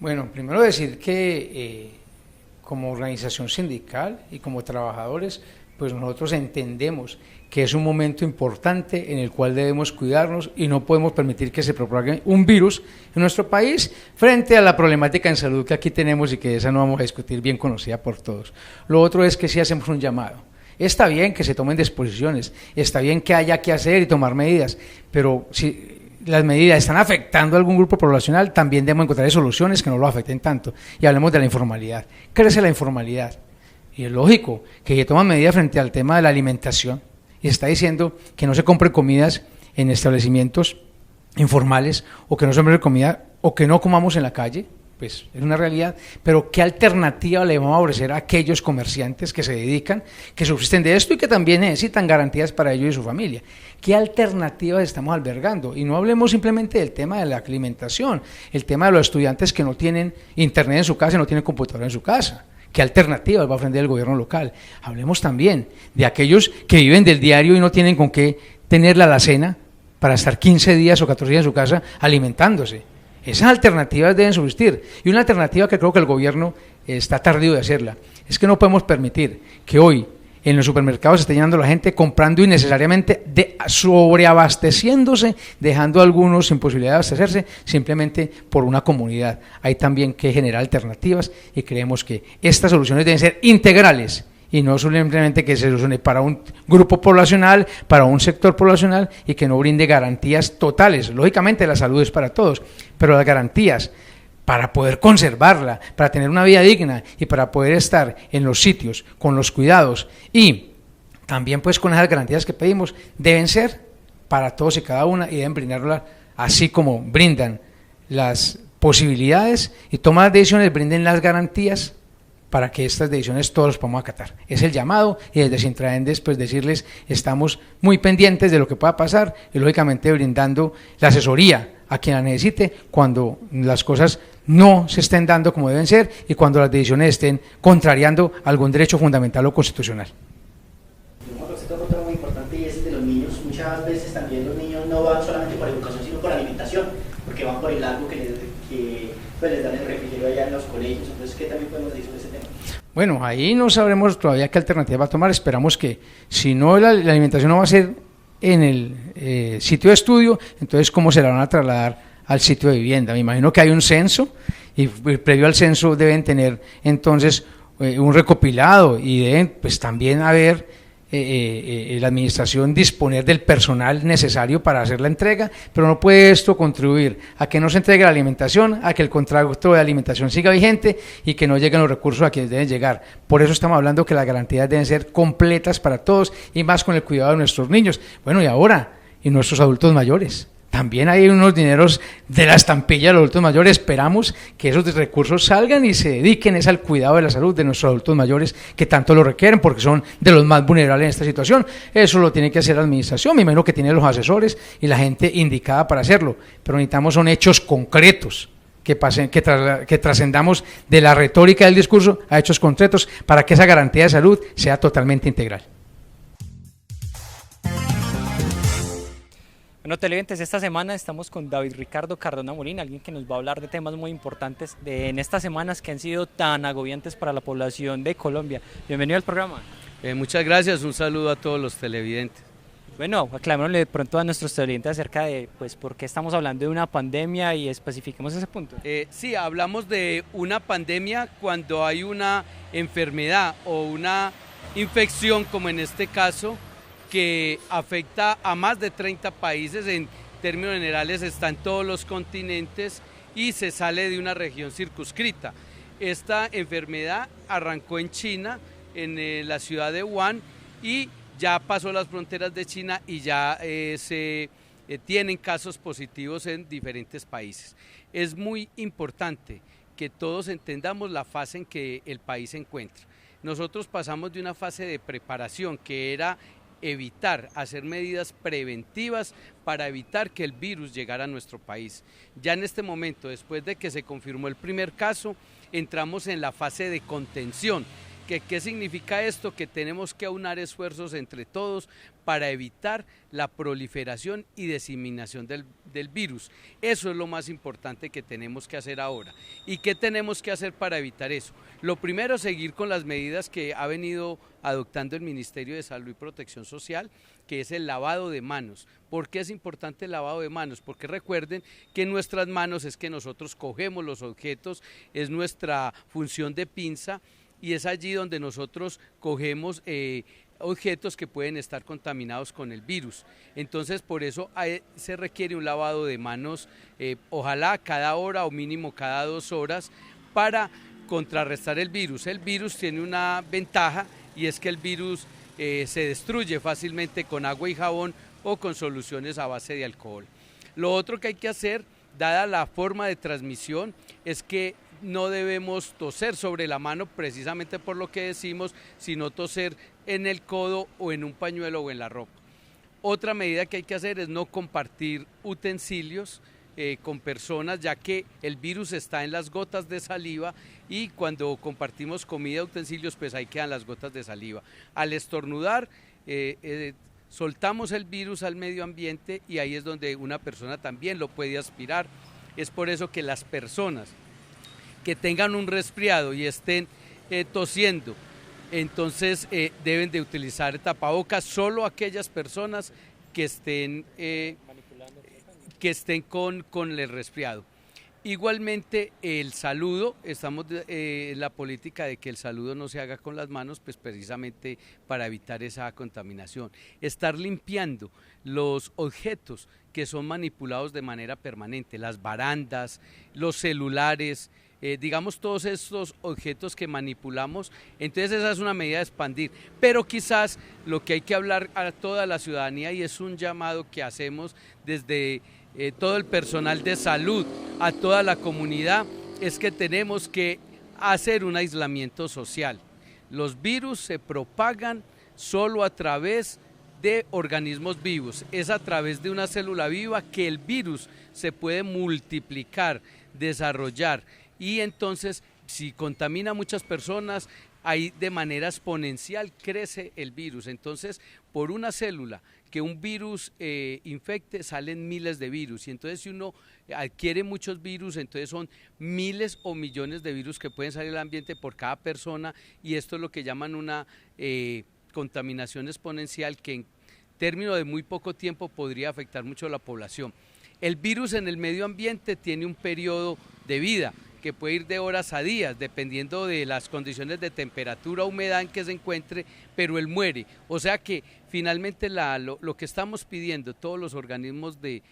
Bueno, primero decir que como organización sindical y como trabajadores, pues nosotros entendemos que es un momento importante en el cual debemos cuidarnos y no podemos permitir que se propague un virus en nuestro país frente a la problemática en salud que aquí tenemos y que esa no vamos a discutir, bien conocida por todos. Lo otro es que sí hacemos un llamado. Está bien que se tomen disposiciones, está bien que haya que hacer y tomar medidas, pero si las medidas están afectando a algún grupo poblacional, también debemos encontrar soluciones que no lo afecten tanto. Y hablemos de la informalidad. Crece la informalidad. Y es lógico que se toman medidas frente al tema de la alimentación. Y se está diciendo que no se compren comidas en establecimientos informales, o que no se compre comida, o que no comamos en la calle. Pues es una realidad, pero ¿qué alternativa le vamos a ofrecer a aquellos comerciantes que se dedican, que subsisten de esto y que también necesitan garantías para ellos y su familia? ¿Qué alternativas estamos albergando? Y no hablemos simplemente del tema de la alimentación, el tema de los estudiantes que no tienen internet en su casa y no tienen computadora en su casa. ¿Qué alternativas va a ofrecer el gobierno local? Hablemos también de aquellos que viven del diario y no tienen con qué tener la alacena para estar 15 días o 14 días en su casa alimentándose. Esas alternativas deben subsistir, y una alternativa que creo que el gobierno está tardío de hacerla, es que no podemos permitir que hoy en los supermercados se esté llenando la gente comprando innecesariamente, sobreabasteciéndose, dejando a algunos sin posibilidad de abastecerse simplemente por una comodidad. Hay también que generar alternativas y creemos que estas soluciones deben ser integrales y no simplemente que se solucione para un grupo poblacional, para un sector poblacional y que no brinde garantías totales. Lógicamente la salud es para todos, pero las garantías para poder conservarla, para tener una vida digna y para poder estar en los sitios con los cuidados y también pues con esas garantías que pedimos, deben ser para todos y cada una y deben brindarlas así como brindan las posibilidades y toman las decisiones, brinden las garantías para que estas decisiones todos los podamos acatar. Es el llamado, y desde Sintraendes pues decirles, estamos muy pendientes de lo que pueda pasar y lógicamente brindando la asesoría a quien la necesite cuando las cosas no se estén dando como deben ser y cuando las decisiones estén contrariando algún derecho fundamental o constitucional. Otro tema muy importante y es el de los niños. Muchas veces también los niños no van solamente por educación, sino por alimentación, porque van por el algo que les dan el refrigerio allá en los colegios. Entonces, ¿qué también podemos decir sobre ese tema? Bueno, ahí no sabremos todavía qué alternativa va a tomar. Esperamos que, si no la alimentación no va a ser en el sitio de estudio, entonces cómo se la van a trasladar al sitio de vivienda. Me imagino que hay un censo y previo al censo deben tener entonces un recopilado y deben pues también haber la administración disponer del personal necesario para hacer la entrega, pero no puede esto contribuir a que no se entregue la alimentación, a que el contrato de alimentación siga vigente y que no lleguen los recursos a quienes deben llegar. Por eso estamos hablando que las garantías deben ser completas para todos y más con el cuidado de nuestros niños. Bueno, y ahora, y nuestros adultos mayores. También hay unos dineros de la estampilla de los adultos mayores. Esperamos que esos recursos salgan y se dediquen al cuidado de la salud de nuestros adultos mayores que tanto lo requieren porque son de los más vulnerables en esta situación. Eso lo tiene que hacer la administración, me imagino que tiene los asesores y la gente indicada para hacerlo, pero necesitamos son hechos concretos que trascendamos de la retórica del discurso a hechos concretos para que esa garantía de salud sea totalmente integral. Bueno, televidentes, esta semana estamos con David Ricardo Cardona Molina, alguien que nos va a hablar de temas muy importantes en estas semanas que han sido tan agobiantes para la población de Colombia. Bienvenido al programa. Muchas gracias, un saludo a todos los televidentes. Bueno, aclarémosle de pronto a nuestros televidentes acerca de por qué estamos hablando de una pandemia y especifiquemos ese punto. Sí, hablamos de una pandemia cuando hay una enfermedad o una infección, como en este caso, que afecta a más de 30 países, en términos generales está en todos los continentes y se sale de una región circunscrita. Esta enfermedad arrancó en China, en la ciudad de Wuhan, y ya pasó las fronteras de China y ya se tienen casos positivos en diferentes países. Es muy importante que todos entendamos la fase en que el país se encuentra. Nosotros pasamos de una fase de preparación que era evitar, hacer medidas preventivas para evitar que el virus llegara a nuestro país. Ya en este momento, después de que se confirmó el primer caso, entramos en la fase de contención, ¿Qué significa esto? Que tenemos que aunar esfuerzos entre todos para evitar la proliferación y diseminación del virus. Eso es lo más importante que tenemos que hacer ahora. ¿Y qué tenemos que hacer para evitar eso? Lo primero, seguir con las medidas que ha venido adoptando el Ministerio de Salud y Protección Social, que es el lavado de manos. ¿Por qué es importante el lavado de manos? Porque recuerden que en nuestras manos es que nosotros cogemos los objetos, es nuestra función de pinza, y es allí donde nosotros cogemos objetos que pueden estar contaminados con el virus. Entonces, por eso se requiere un lavado de manos, ojalá cada hora o mínimo cada 2 horas, para contrarrestar el virus. El virus tiene una ventaja, y es que el virus se destruye fácilmente con agua y jabón o con soluciones a base de alcohol. Lo otro que hay que hacer, dada la forma de transmisión, es que no debemos toser sobre la mano, precisamente por lo que decimos, sino toser en el codo o en un pañuelo o en la ropa. Otra medida que hay que hacer es no compartir utensilios con personas, ya que el virus está en las gotas de saliva, y cuando compartimos comida, utensilios, pues ahí quedan las gotas de saliva. Al estornudar, soltamos el virus al medio ambiente, y ahí es donde una persona también lo puede aspirar. Es por eso que las personas que tengan un resfriado y estén tosiendo, entonces deben de utilizar tapabocas solo aquellas personas que estén con el resfriado. Igualmente el saludo, estamos en la política de que el saludo no se haga con las manos, pues precisamente para evitar esa contaminación. Estar limpiando los objetos que son manipulados de manera permanente, las barandas, los celulares, digamos todos estos objetos que manipulamos. Entonces esa es una medida de expandir, pero quizás lo que hay que hablar a toda la ciudadanía, y es un llamado que hacemos desde todo el personal de salud a toda la comunidad, es que tenemos que hacer un aislamiento social. Los virus se propagan solo a través de organismos vivos, es a través de una célula viva que el virus se puede multiplicar, desarrollar, y entonces si contamina a muchas personas, ahí de manera exponencial crece el virus. Entonces, por una célula que un virus infecte, salen miles de virus, y entonces si uno adquiere muchos virus, entonces son miles o millones de virus que pueden salir al ambiente por cada persona, y esto es lo que llaman una contaminación exponencial, que en términos de muy poco tiempo podría afectar mucho a la población. El virus en el medio ambiente tiene un periodo de vida que puede ir de horas a días, dependiendo de las condiciones de temperatura o humedad en que se encuentre, pero él muere. O sea que finalmente lo que estamos pidiendo todos los organismos de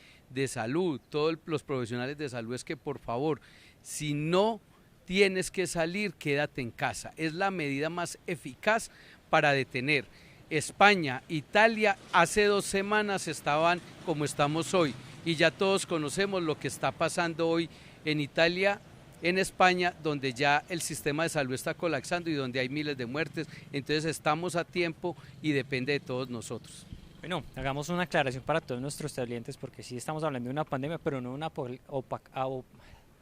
salud, todos los profesionales de salud, es que por favor, si no tienes que salir, quédate en casa. Es la medida más eficaz para detener. España, Italia, hace 2 semanas estaban como estamos hoy, y ya todos conocemos lo que está pasando hoy en Italia, en España, donde ya el sistema de salud está colapsando y donde hay miles de muertes. Entonces estamos a tiempo y depende de todos nosotros. Bueno, hagamos una aclaración para todos nuestros televidentes, porque sí estamos hablando de una pandemia, pero no una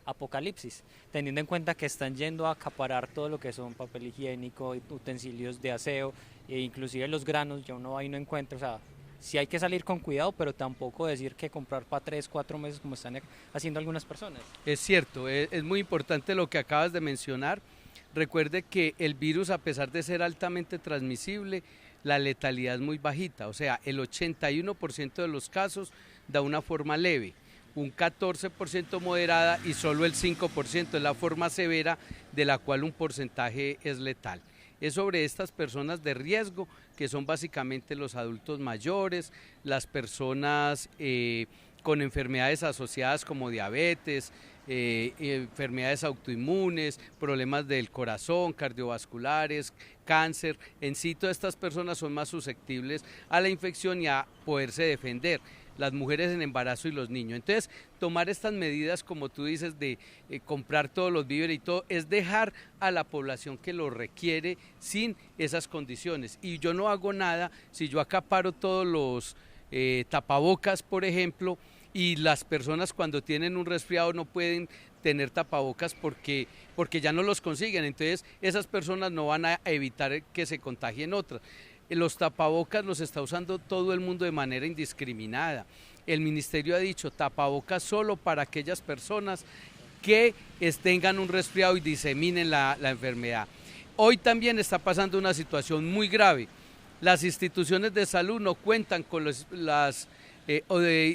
apocalipsis, teniendo en cuenta que están yendo a acaparar todo lo que son papel higiénico, utensilios de aseo, e inclusive los granos, ya uno ahí no encuentra. O sea, sí hay que salir con cuidado, pero tampoco decir que comprar para 3, 4 meses como están haciendo algunas personas. Es cierto, es muy importante lo que acabas de mencionar. Recuerde que el virus, a pesar de ser altamente transmisible, la letalidad es muy bajita, o sea, el 81% de los casos da una forma leve, un 14% moderada, y solo el 5% es la forma severa, de la cual un porcentaje es letal. Es sobre estas personas de riesgo, que son básicamente los adultos mayores, las personas con enfermedades asociadas como diabetes, enfermedades autoinmunes, problemas del corazón, cardiovasculares, cáncer. En sí, todas estas personas son más susceptibles a la infección y a poderse defender. Las mujeres en embarazo y los niños. Entonces, tomar estas medidas, como tú dices, de comprar todos los víveres y todo, es dejar a la población que lo requiere sin esas condiciones. Y yo no hago nada si yo acaparo todos los tapabocas, por ejemplo, y las personas cuando tienen un resfriado no pueden tener tapabocas porque ya no los consiguen, entonces esas personas no van a evitar que se contagien otras. Los tapabocas los está usando todo el mundo de manera indiscriminada. El ministerio ha dicho tapabocas solo para aquellas personas que tengan un resfriado y diseminen la enfermedad. Hoy también está pasando una situación muy grave. Las instituciones de salud no cuentan con los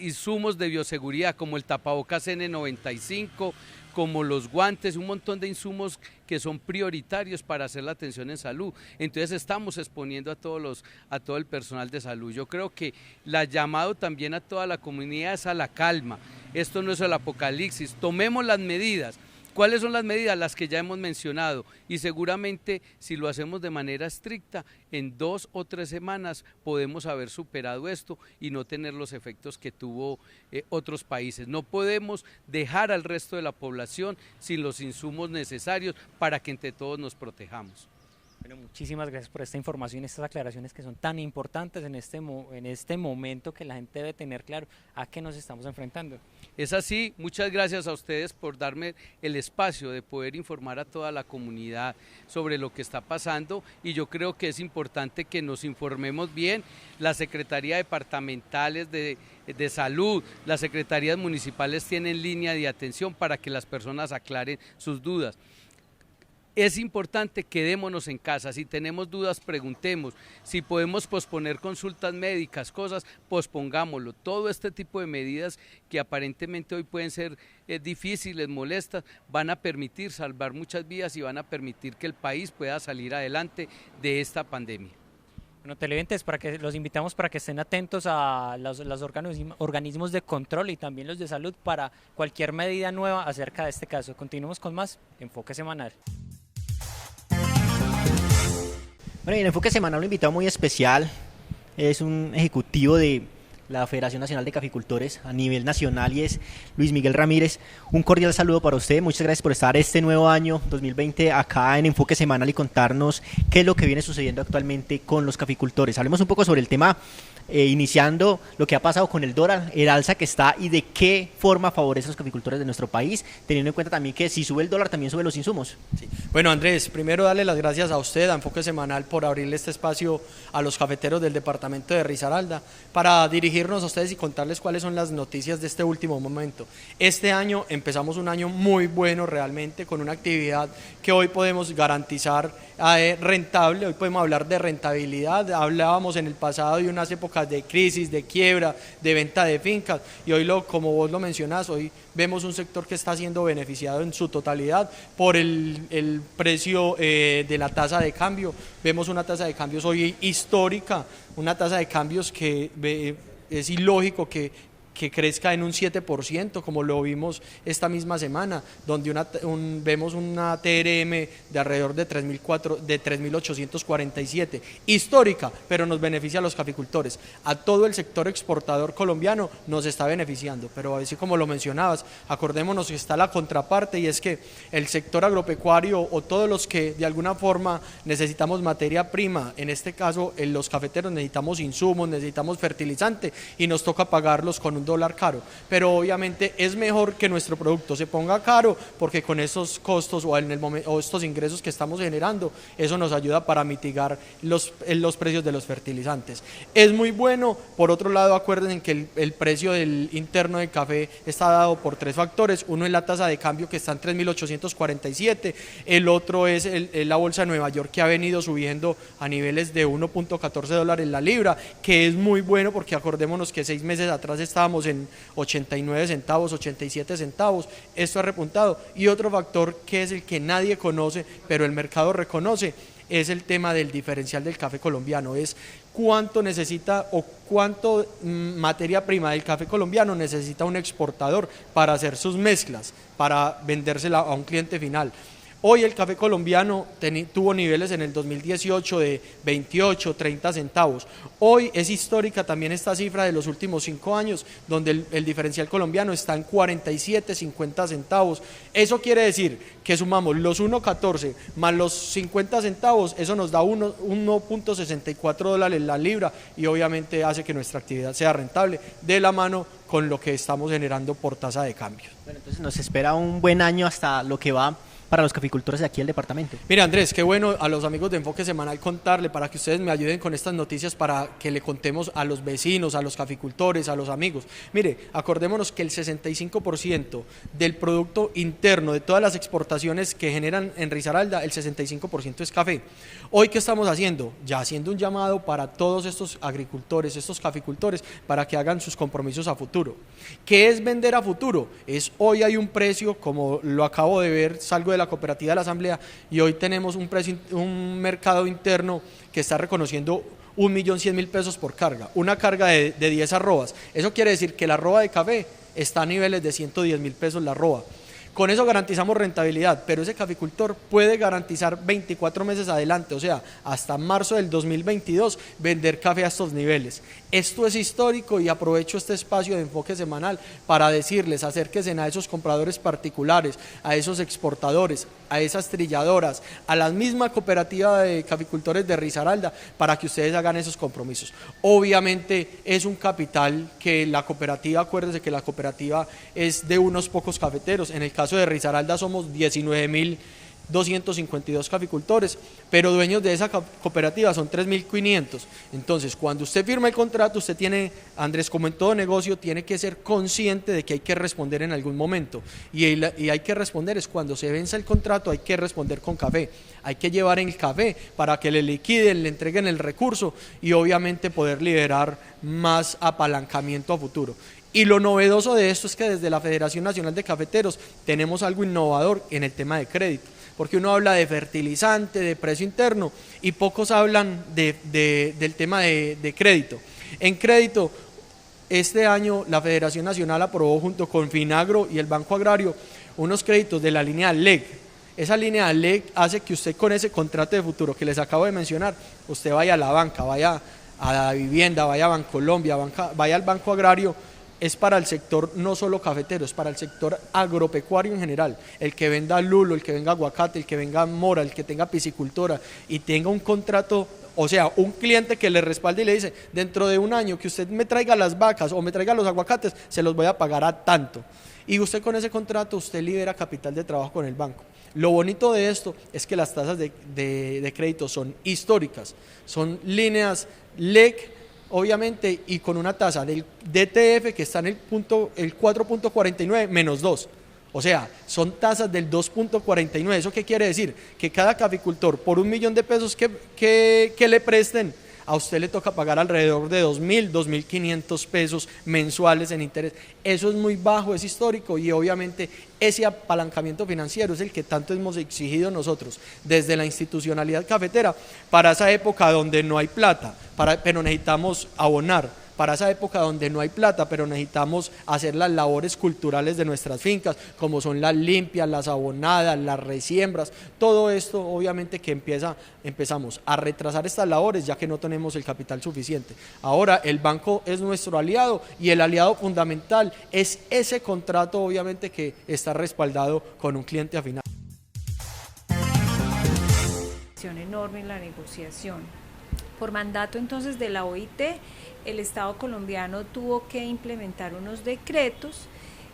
insumos de bioseguridad como el tapabocas N95, como los guantes, un montón de insumos que son prioritarios para hacer la atención en salud. Entonces estamos exponiendo a todo el personal de salud. Yo creo que la llamado también a toda la comunidad es a la calma. Esto no es el apocalipsis. Tomemos las medidas. ¿Cuáles son las medidas? Las que ya hemos mencionado, y seguramente si lo hacemos de manera estricta, en 2 o 3 semanas podemos haber superado esto y no tener los efectos que tuvo otros países. No podemos dejar al resto de la población sin los insumos necesarios para que entre todos nos protejamos. Bueno, muchísimas gracias por esta información, estas aclaraciones que son tan importantes en este momento que la gente debe tener claro a qué nos estamos enfrentando. Es así, muchas gracias a ustedes por darme el espacio de poder informar a toda la comunidad sobre lo que está pasando, y yo creo que es importante que nos informemos bien. La Secretaría Departamentales de Salud, las secretarías municipales tienen línea de atención para que las personas aclaren sus dudas. Es importante, quedémonos en casa, si tenemos dudas preguntemos, si podemos posponer consultas médicas, cosas, pospongámoslo. Todo este tipo de medidas que aparentemente hoy pueden ser difíciles, molestas, van a permitir salvar muchas vidas y van a permitir que el país pueda salir adelante de esta pandemia. Bueno, televidentes, los invitamos para que estén atentos a los organismos de control y también los de salud para cualquier medida nueva acerca de este caso. Continuamos con más Enfoque Semanal. Bueno, y en Enfoque Semanal un invitado muy especial, es un ejecutivo de la Federación Nacional de Caficultores a nivel nacional y es Luis Miguel Ramírez. Un cordial saludo para usted, muchas gracias por estar este nuevo año 2020 acá en Enfoque Semanal y contarnos qué es lo que viene sucediendo actualmente con los caficultores. Hablemos un poco sobre el tema, iniciando lo que ha pasado con el dólar, el alza que está y de qué forma favorece a los caficultores de nuestro país, teniendo en cuenta también que si sube el dólar también sube los insumos. Sí. Bueno, Andrés, primero darle las gracias a usted, a Enfoque Semanal, por abrirle este espacio a los cafeteros del departamento de Risaralda para dirigirnos a ustedes y contarles cuáles son las noticias de este último momento. Este año empezamos un año muy bueno realmente, con una actividad que hoy podemos garantizar rentable, hoy podemos hablar de rentabilidad. Hablábamos en el pasado de unas épocas de crisis, de quiebra, de venta de fincas, y hoy, como vos lo mencionás, hoy vemos un sector que está siendo beneficiado en su totalidad por el precio de la tasa de cambio. Vemos una tasa de cambios hoy histórica, una tasa de cambios que es ilógico que crezca en un 7%, como lo vimos esta misma semana, donde vemos una TRM de alrededor de 3.847, histórica, pero nos beneficia a los caficultores. A todo el sector exportador colombiano nos está beneficiando, pero así como lo mencionabas, acordémonos que está la contraparte, y es que el sector agropecuario o todos los que de alguna forma necesitamos materia prima, en este caso los cafeteros necesitamos insumos, necesitamos fertilizante, y nos toca pagarlos con un dólar caro, pero obviamente es mejor que nuestro producto se ponga caro, porque con esos costos o estos ingresos que estamos generando, eso nos ayuda para mitigar los precios de los fertilizantes. Es muy bueno. Por otro lado, acuérdense que el precio del interno de café está dado por 3 factores. Uno es la tasa de cambio, que está en 3.847, el otro es la bolsa de Nueva York, que ha venido subiendo a niveles de $1.14 la libra, que es muy bueno, porque acordémonos que 6 meses atrás estábamos en 89 centavos, 87 centavos, esto ha repuntado. Y otro factor, que es el que nadie conoce, pero el mercado reconoce, es el tema del diferencial del café colombiano, es cuánto necesita o cuánto materia prima del café colombiano necesita un exportador para hacer sus mezclas, para vendérsela a un cliente final. Hoy el café colombiano tuvo niveles en el 2018 de 28, 30 centavos. Hoy es histórica también esta cifra de los últimos 5 años, donde el diferencial colombiano está en 47, 50 centavos. Eso quiere decir que sumamos los 1.14 más los 50 centavos, eso nos da 1.64 dólares la libra y obviamente hace que nuestra actividad sea rentable de la mano con lo que estamos generando por tasa de cambio. Bueno, entonces nos espera un buen año hasta lo que va para los caficultores de aquí del departamento. Mira, Andrés, qué bueno a los amigos de Enfoque Semanal contarle para que ustedes me ayuden con estas noticias para que le contemos a los vecinos, a los caficultores, a los amigos. Mire, acordémonos que el 65% del producto interno de todas las exportaciones que generan en Risaralda, el 65% es café. Hoy, ¿qué estamos haciendo? Ya haciendo un llamado para todos estos agricultores, estos caficultores, para que hagan sus compromisos a futuro. ¿Qué es vender a futuro? Hoy hay un precio, como lo acabo de ver, salgo de la cooperativa de la Asamblea y hoy tenemos un mercado interno que está reconociendo 1.100.000 pesos por carga, una carga de 10 arrobas. Eso quiere decir que la arroba de café está a niveles de 110.000 pesos la arroba. Con eso garantizamos rentabilidad, pero ese caficultor puede garantizar 24 meses adelante, o sea, hasta marzo del 2022, vender café a estos niveles. Esto es histórico y aprovecho este espacio de Enfoque Semanal para decirles, acérquense a esos compradores particulares, a esos exportadores, a esas trilladoras, a la misma cooperativa de caficultores de Risaralda, para que ustedes hagan esos compromisos. Obviamente es un capital que la cooperativa, acuérdense que la cooperativa es de unos pocos cafeteros, en el caso de Risaralda somos 19.252 caficultores, pero dueños de esa cooperativa son 3.500. Entonces, cuando usted firma el contrato, usted tiene, Andrés, como en todo negocio, tiene que ser consciente de que hay que responder en algún momento. Y hay que responder es cuando se venza el contrato, hay que responder con café. Hay que llevar el café para que le liquiden, le entreguen el recurso y obviamente poder liberar más apalancamiento a futuro. Y lo novedoso de esto es que desde la Federación Nacional de Cafeteros tenemos algo innovador en el tema de crédito, porque uno habla de fertilizante, de precio interno y pocos hablan del tema de crédito. En crédito, este año la Federación Nacional aprobó junto con Finagro y el Banco Agrario unos créditos de la línea LEG. Esa línea LEG hace que usted con ese contrato de futuro que les acabo de mencionar, usted vaya a la banca, vaya a la vivienda, vaya a Bancolombia, vaya al Banco Agrario. Es para el sector no solo cafetero, es para el sector agropecuario en general. El que venda lulo, el que venga aguacate, el que venga mora, el que tenga piscicultura y tenga un contrato, o sea, un cliente que le respalde y le dice, dentro de un año que usted me traiga las vacas o me traiga los aguacates, se los voy a pagar a tanto. Y usted con ese contrato, usted libera capital de trabajo con el banco. Lo bonito de esto es que las tasas de crédito son históricas, son líneas LEG, obviamente, y con una tasa del DTF que está en el 4.49 menos 2. O sea, son tasas del 2.49. ¿Eso qué quiere decir? Que cada caficultor, por 1.000.000 de pesos que le presten, a usted le toca pagar alrededor de 2.000, 2.500 pesos mensuales en interés. Eso es muy bajo, es histórico y obviamente ese apalancamiento financiero es el que tanto hemos exigido nosotros desde la institucionalidad cafetera para esa época donde no hay plata, pero necesitamos abonar. Para esa época donde no hay plata, pero necesitamos hacer las labores culturales de nuestras fincas, como son las limpias, las abonadas, las resiembras, todo esto obviamente que empezamos a retrasar estas labores ya que no tenemos el capital suficiente. Ahora el banco es nuestro aliado y el aliado fundamental es ese contrato obviamente que está respaldado con un cliente final. Enorme en la negociación. Por mandato entonces de la OIT, el Estado colombiano tuvo que implementar unos decretos,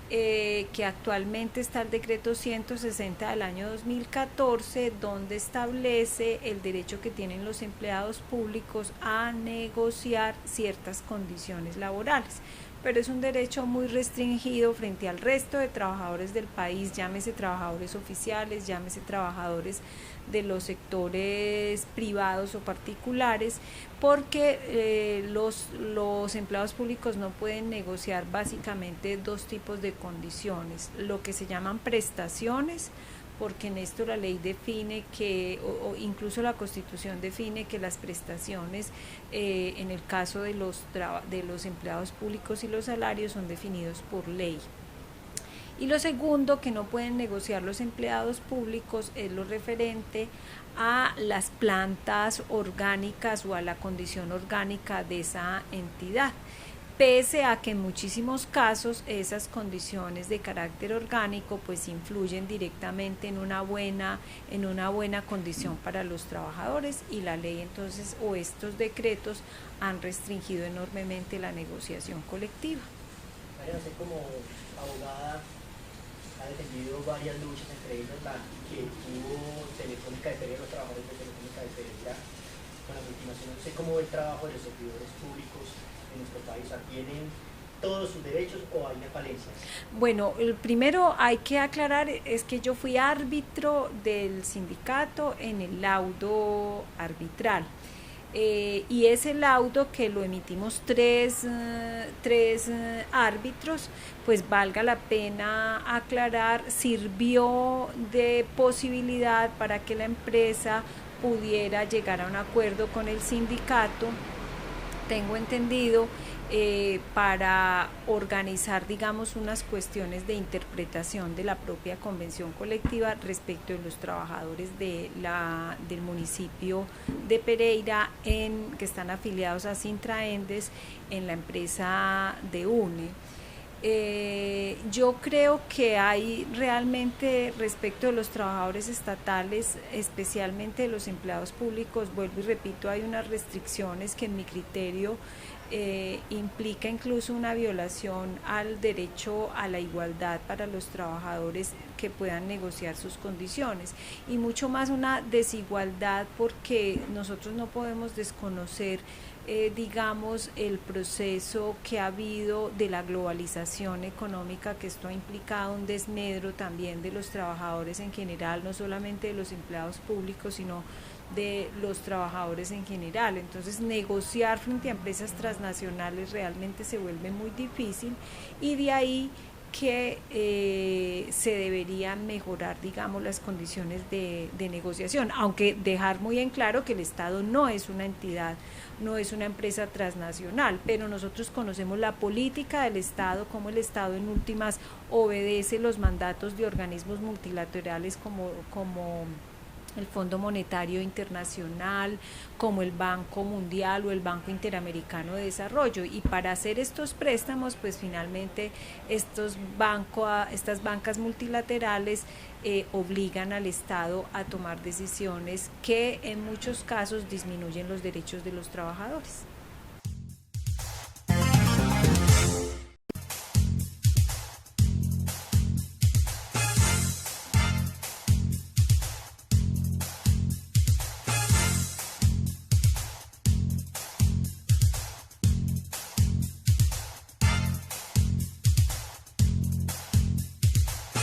que actualmente está el decreto 160 del año 2014, donde establece el derecho que tienen los empleados públicos a negociar ciertas condiciones laborales. Pero es un derecho muy restringido frente al resto de trabajadores del país, llámese trabajadores oficiales, llámese trabajadores de los sectores privados o particulares, porque los empleados públicos no pueden negociar básicamente dos tipos de condiciones, lo que se llaman prestaciones, porque en esto la ley define que, o incluso la Constitución define que las prestaciones, en el caso de los empleados públicos y los salarios son definidos por ley. Y lo segundo que no pueden negociar los empleados públicos es lo referente a las plantas orgánicas o a la condición orgánica de esa entidad, pese a que en muchísimos casos esas condiciones de carácter orgánico pues influyen directamente en una buena condición para los trabajadores, y la ley entonces o estos decretos han restringido enormemente la negociación colectiva. María, usted como abogada ha defendido varias luchas, entre ellas la que tuvo Telefónica de Pereira, los trabajadores de Telefónica de Pereira con la multinacional. ¿Usted cómo ve el trabajo de los servidores públicos en nuestro país? ¿Tienen todos sus derechos o hay falencias? Bueno, el primero hay que aclarar es que yo fui árbitro del sindicato en el laudo arbitral. Y ese laudo, que lo emitimos tres árbitros, pues valga la pena aclarar, sirvió de posibilidad para que la empresa pudiera llegar a un acuerdo con el sindicato, tengo entendido, para organizar, digamos, unas cuestiones de interpretación de la propia convención colectiva respecto de los trabajadores del municipio de Pereira que están afiliados a Sintraendes en la empresa de UNE. Yo creo que hay realmente, respecto de los trabajadores estatales, especialmente de los empleados públicos, vuelvo y repito, hay unas restricciones que en mi criterio implica incluso una violación al derecho a la igualdad para los trabajadores que puedan negociar sus condiciones, y mucho más una desigualdad, porque nosotros no podemos desconocer digamos, el proceso que ha habido de la globalización económica, que esto ha implicado un desmedro también de los trabajadores en general, no solamente de los empleados públicos, sino de los trabajadores en general. Entonces, negociar frente a empresas transnacionales realmente se vuelve muy difícil, y de ahí que se deberían mejorar, digamos, las condiciones de negociación, aunque dejar muy en claro que el Estado no es una entidad, no es una empresa transnacional, pero nosotros conocemos la política del Estado, cómo el Estado en últimas obedece los mandatos de organismos multilaterales como el Fondo Monetario Internacional, como el Banco Mundial o el Banco Interamericano de Desarrollo, y para hacer estos préstamos, pues finalmente estas bancas multilaterales obligan al Estado a tomar decisiones que en muchos casos disminuyen los derechos de los trabajadores.